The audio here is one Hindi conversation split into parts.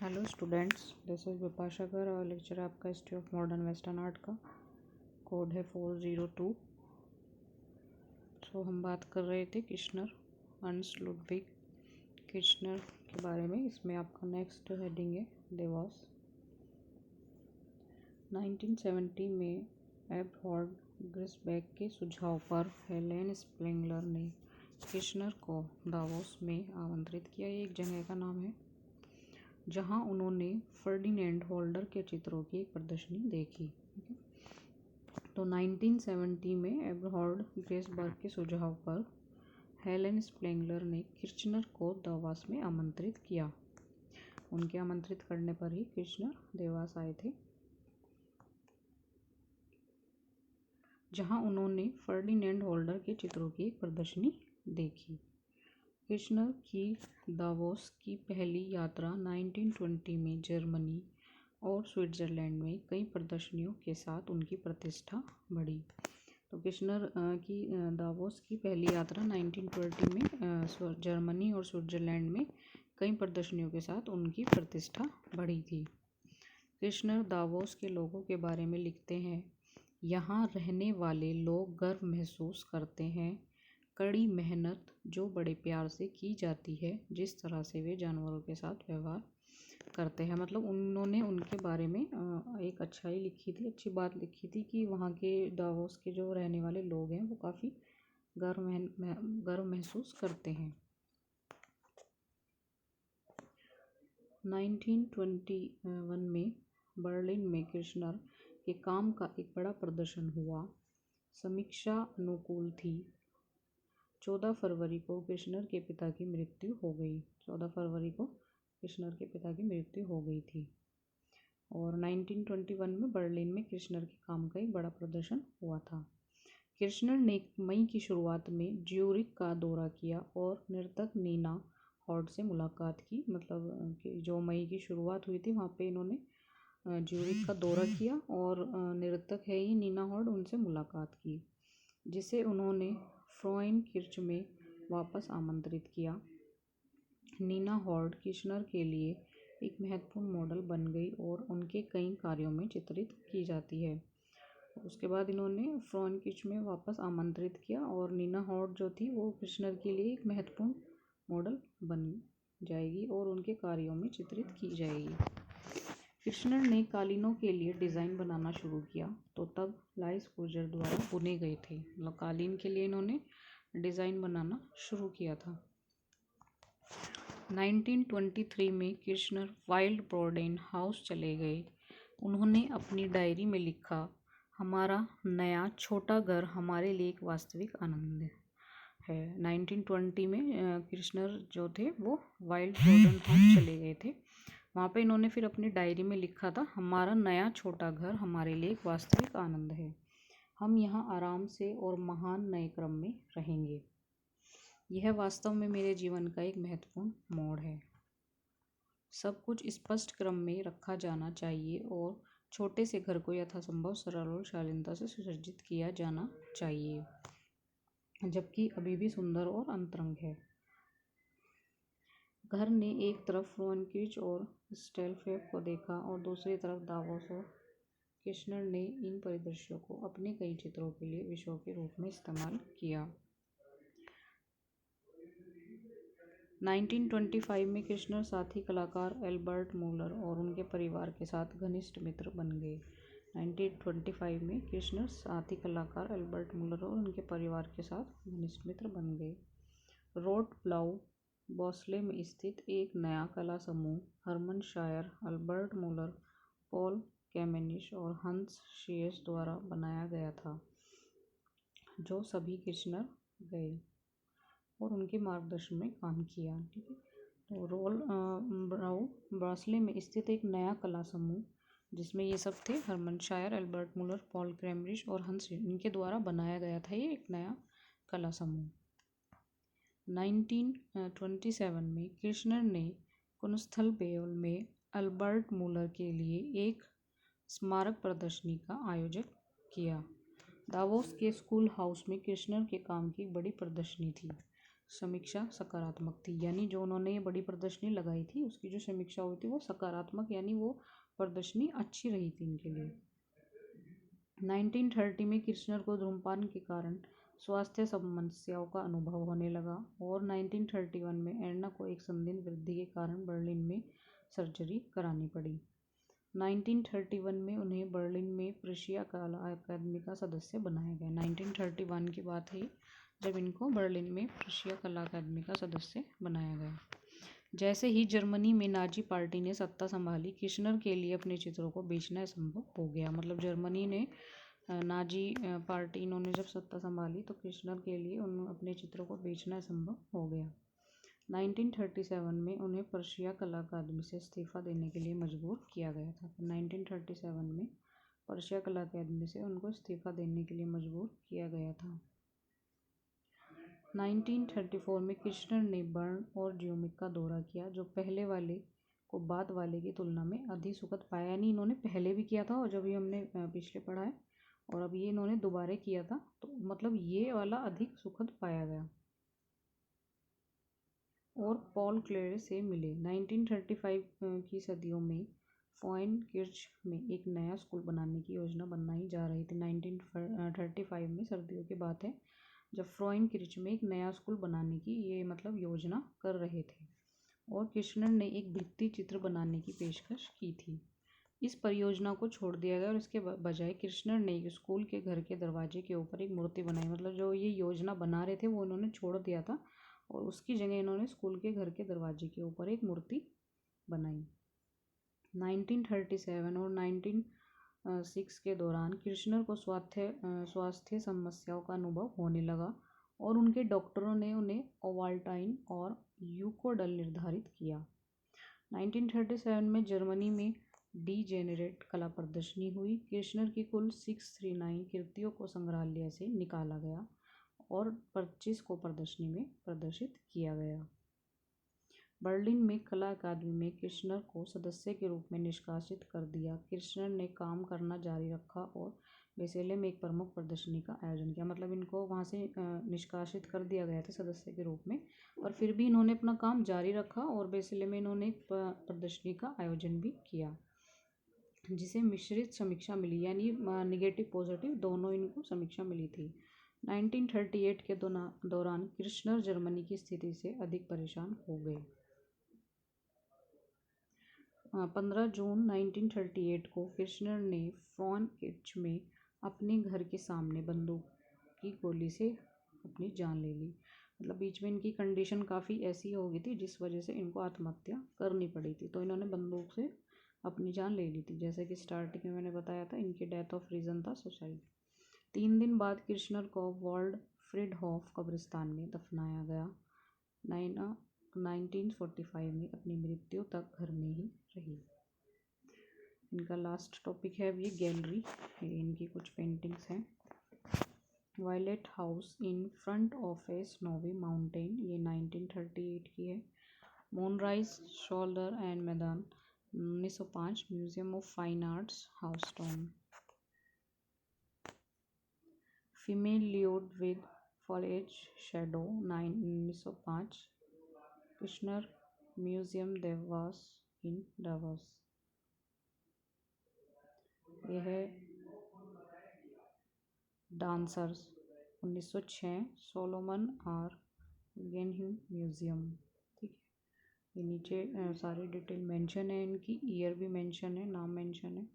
Hello students, this is Vipasha कर और लेक्चर आपका history of modern western art का। कोड है 402। सो हम बात कर रहे थे किर्चनर, हंस लुडविग किर्चनर के बारे में। इसमें आपका नेक्स्ट हेडिंग है देवास। 1970 में एबहॉर्ड ग्रिसबेक के सुझाव पर हेलेन स्प्रेंगलर ने किर्चनर को दावोस में आमंत्रित किया। ये एक जगह का नाम है जहां उन्होंने फर्डिनेंड होल्डर के चित्रों की एक प्रदर्शनी देखी। तो 1970 में एबहॉर्ड ग्रिसबेक के सुझाव पर हेलेन स्प्रेंगलर ने किर्चनर को दावोस में आमंत्रित किया। उनके आमंत्रित करने पर ही किर्चनर देवास आए थे, जहां उन्होंने फर्डिनेंड होल्डर के चित्रों की एक प्रदर्शनी देखी। किर्चनर की दावोस की पहली यात्रा 1920 में जर्मनी और स्विट्ज़रलैंड में कई प्रदर्शनियों के साथ उनकी प्रतिष्ठा बढ़ी। तो किर्चनर की दावोस की पहली यात्रा 1920 में जर्मनी और स्विट्ज़रलैंड में कई प्रदर्शनियों के साथ उनकी प्रतिष्ठा बढ़ी थी। किर्चनर दावोस के लोगों के बारे में लिखते हैं, यहाँ रहने वाले लोग गर्व महसूस करते हैं, कड़ी मेहनत जो बड़े प्यार से की जाती है, जिस तरह से वे जानवरों के साथ व्यवहार करते हैं। मतलब उन्होंने उनके बारे में एक अच्छाई लिखी थी, अच्छी बात लिखी थी कि वहाँ के दावोस के जो रहने वाले लोग हैं वो काफ़ी गर्व महसूस करते हैं। 1921 में बर्लिन में किर्चनर के काम का एक बड़ा प्रदर्शन हुआ। समीक्षा अनुकूल थी। 14 फरवरी को किर्चनर के पिता की मृत्यु हो गई। 14 फरवरी को किर्चनर के पिता की मृत्यु हो गई थी। और 1921 में बर्लिन में किर्चनर के काम का एक बड़ा प्रदर्शन हुआ था। किर्चनर ने मई की शुरुआत में ज्यूरिख का दौरा किया और नर्तक नीना हॉर्ड से मुलाकात की। मतलब कि जो मई की शुरुआत हुई थी वहाँ पे इन्होंने ज्यूरिख का दौरा किया और नर्तक है ही नीना हॉर्ड, उनसे मुलाकात की, जिसे उन्होंने फ्रॉइनकिर्च में वापस आमंत्रित किया। नीना हॉर्ड किर्चनर के लिए एक महत्वपूर्ण मॉडल बन गई और उनके कई कार्यों में चित्रित की जाती है। उसके बाद इन्होंने फ्रॉइनकिर्च में वापस आमंत्रित किया और नीना हॉर्ड जो थी वो किर्चनर के लिए एक महत्वपूर्ण मॉडल बन जाएगी और उनके कार्यों में चित्रित की जाएगी। किर्चनर ने कालीनों के लिए डिज़ाइन बनाना शुरू किया, तो तब लाइस गुर्जर द्वारा बुने गए थे। मतलब कालीन के लिए इन्होंने डिज़ाइन बनाना शुरू किया था। 1923 में किर्चनर वाइल्ड ब्रोडेन हाउस चले गए। उन्होंने अपनी डायरी में लिखा, हमारा नया छोटा घर हमारे लिए एक वास्तविक आनंद है। 1920 में किर्चनर जो थे वो वाइल्ड ब्रोडेन हाउस चले गए थे। वहाँ पे इन्होंने फिर अपनी डायरी में लिखा था, हमारा नया छोटा घर हमारे लिए एक वास्तविक आनंद है। हम यहाँ आराम से और महान नए क्रम में रहेंगे। यह वास्तव में मेरे जीवन का एक महत्वपूर्ण मोड़ है। सब कुछ स्पष्ट क्रम में रखा जाना चाहिए और छोटे से घर को यथासंभव सरल और शालीनता से सुसज्जित किया जाना चाहिए, जबकि अभी भी सुंदर और अंतरंग है। घर ने एक तरफ फ्रॉइनकिर्च और स्टेलफेफ को देखा और दूसरी तरफ दावोस और किर्चनर ने इन परिदृश्यों को अपने कई चित्रों के लिए विषयों के रूप में इस्तेमाल किया। 1925 में किर्चनर साथी कलाकार एल्बर्ट मूलर और उनके परिवार के साथ घनिष्ठ मित्र बन गए। 1925 में किर्चनर साथी कलाकार एल्बर्ट मूलर और उनके परिवार के साथ घनिष्ठ मित्र बन गए। रोट ब्लाउ बॉस्ले में स्थित एक नया कला समूह हर्मनशायर, अल्बर्ट मूलर, पॉल कैमेनिश और हंस शीयर्स द्वारा बनाया गया था, जो सभी किर्चनर गए और उनके मार्गदर्शन में काम किया। ठीक है, तो रोल ब्राउ ब्रासले में स्थित एक नया कला समूह जिसमें ये सब थे, हर्मनशायर, एल्बर्ट मूलर, पॉल कैमेनिश और हंस, इनके द्वारा बनाया गया था ये एक नया कला समूह। 1927 में किर्चनर ने कुनस्थलबेल में अल्बर्ट मूलर के लिए एक स्मारक प्रदर्शनी का आयोजन किया। दावोस के स्कूल हाउस में किर्चनर के काम की बड़ी प्रदर्शनी थी। समीक्षा सकारात्मक थी, यानी जो उन्होंने ये बड़ी प्रदर्शनी लगाई थी उसकी जो समीक्षा हुई थी वो सकारात्मक, यानी वो प्रदर्शनी अच्छी रही थी इनके लिए। 1930 में किर्चनर को धूम्रपान के कारण स्वास्थ्य समस्याओं का अनुभव होने लगा और 1931 में एर्ना को एक संदिग्ध वृद्धि के कारण बर्लिन में सर्जरी करानी पड़ी। 1931 में उन्हें बर्लिन में प्रुशिया कला अकादमी का सदस्य बनाया गया। 1931 की बात है जब इनको बर्लिन में प्रुशिया कला अकादमी का सदस्य बनाया गया। जैसे ही जर्मनी में नाजी पार्टी ने सत्ता संभाली, किर्चनर के लिए अपने चित्रों को बेचना संभव हो गया। मतलब जर्मनी ने नाजी पार्टी इन्होंने जब सत्ता संभाली तो किर्चनर के लिए उन अपने चित्रों को बेचना संभव हो गया। 1937 में उन्हें पर्शिया कला अकादमी से इस्तीफा देने के लिए मजबूर किया गया था। 1937 में पर्शिया कला अकादमी से उनको इस्तीफा देने के लिए मजबूर किया गया था। 1934 में किर्चनर ने बर्न और ज्यूमिक का दौरा किया, जो पहले वाले को बाद वाले की तुलना में अधिक सुखद पाया। यानी इन्होंने पहले भी किया था और जब ये हमने पिछले पढ़ा है और अब ये इन्होंने दोबारा किया था, तो मतलब ये वाला अधिक सुखद पाया गया। और पॉल क्लेरे से मिले। 1935 की सदियों में फॉइन किर्च में एक नया स्कूल बनाने की योजना बनाई जा रही थी। 1935 में सर्दियों की बात है जब फ्रॉइन किर्च में एक नया स्कूल बनाने की ये मतलब योजना कर रहे थे और किर्चनर ने एक भित्ति चित्र बनाने की पेशकश की थी। इस परियोजना को छोड़ दिया गया और इसके बजाय किर्चनर ने एक स्कूल के घर के दरवाजे के ऊपर एक मूर्ति बनाई। मतलब जो ये योजना बना रहे थे वो इन्होंने छोड़ दिया था और उसकी जगह इन्होंने स्कूल के घर के दरवाजे के ऊपर एक मूर्ति बनाई। 1937 और 1906 के दौरान किर्चनर को स्वास्थ्य समस्याओं का अनुभव होने लगा और उनके डॉक्टरों ने उन्हें ओवाल्टाइन और यूकोडल निर्धारित किया। 1937 में जर्मनी में डीजेनेरेट कला प्रदर्शनी हुई। किर्चनर की कुल 639 कृतियों को संग्रहालय से निकाला गया और 25 को प्रदर्शनी में प्रदर्शित किया गया। बर्लिन में कला अकादमी में किर्चनर को सदस्य के रूप में निष्कासित कर दिया। किर्चनर ने काम करना जारी रखा और बेसेले में एक प्रमुख प्रदर्शनी का आयोजन किया। मतलब इनको वहाँ से निष्कासित कर दिया गया था सदस्य के रूप में, और फिर भी इन्होंने अपना काम जारी रखा और बेसेले में इन्होंने एक प्रदर्शनी का आयोजन भी किया जिसे मिश्रित समीक्षा मिली, यानी निगेटिव पॉजिटिव दोनों इनको समीक्षा मिली थी। 1938 के दौरान किर्चनर जर्मनी की स्थिति से अधिक परेशान हो गए। 15 जून 1938 को किर्चनर ने फ्रॉन किर्च में अपने घर के सामने बंदूक की गोली से अपनी जान ले ली। मतलब बीच में इनकी कंडीशन काफ़ी ऐसी हो गई थी जिस वजह से इनको आत्महत्या करनी पड़ी थी, तो इन्होंने बंदूक से अपनी जान ले ली थी। जैसे कि स्टार्टिंग में मैंने बताया था इनकी डेथ ऑफ रीज़न था सुसाइड। 3 दिन बाद किर्चनर को वॉल्ड फ्रिडहॉफ कब्रिस्तान में दफनाया गया। 1945 में अपनी मृत्यु तक घर में ही रही। इनका लास्ट टॉपिक है अब ये गैलरी, इनकी कुछ पेंटिंग्स हैं। Violet house in front of a snowy mountain, ये 1938 की है। मूनराइज शोल्डर एंड मैदान 1905, museum of fine arts, Houston. Female nude with foliage shadow 1905, Kirchner museum Davos in Davos. यह है dancers 1906, Solomon R Guggenheim museum. ठीक है, ये नीचे सारी डिटेल मेंशन है, इनकी ईयर भी मेंशन है, नाम मेंशन है।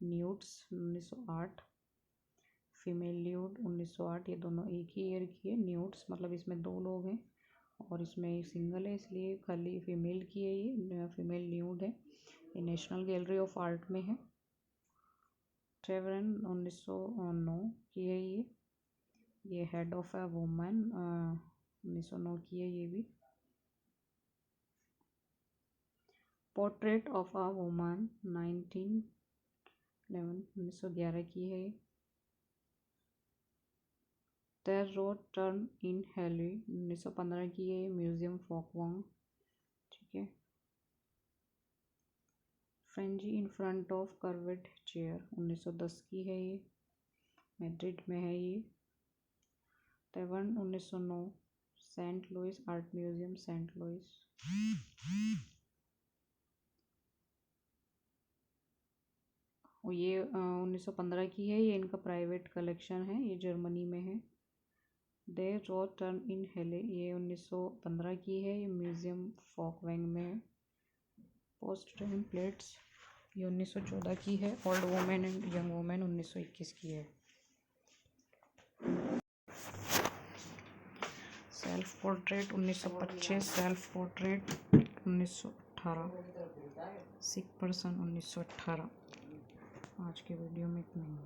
न्यूड्स 1908, फीमेल न्यूड 1908, ये दोनों एक ही ईयर की है। न्यूड्स मतलब इसमें 2 लोग हैं और इसमें सिंगल है इसलिए खाली फीमेल की है, ये फीमेल न्यूड है। ये नेशनल गैलरी ऑफ आर्ट में है। ट्रेवरन 1909 की है ये हेड ऑफ ए वुमन 1909 की है। ये भी पोर्ट्रेट ऑफ अ वुमन 1911 की है। देयर रोड टर्न इन हेली 1915 की है, म्यूजियम फॉकवांग। ठीक है। Franzi in front of curved chair 1910 की है, ये मैड्रिड में है। ये टेवन 1909 Saint Louis art museum, Saint Louis. और ये 1915 की है, ये इनका प्राइवेट कलेक्शन है, ये जर्मनी में है। दे रोज टर्न इन हेले, ये 1915 की है, ये म्यूजियम फॉकवैंग में है। पोस्ट टाइम प्लेट्स, ये 1914 की है। Old women and young women 1921 की है। सेल्फ पोर्ट्रेट 1925, सेल्फ पोर्ट्रेट 1918, सिक पर्सन 1918। आज के वीडियो में इतना ही।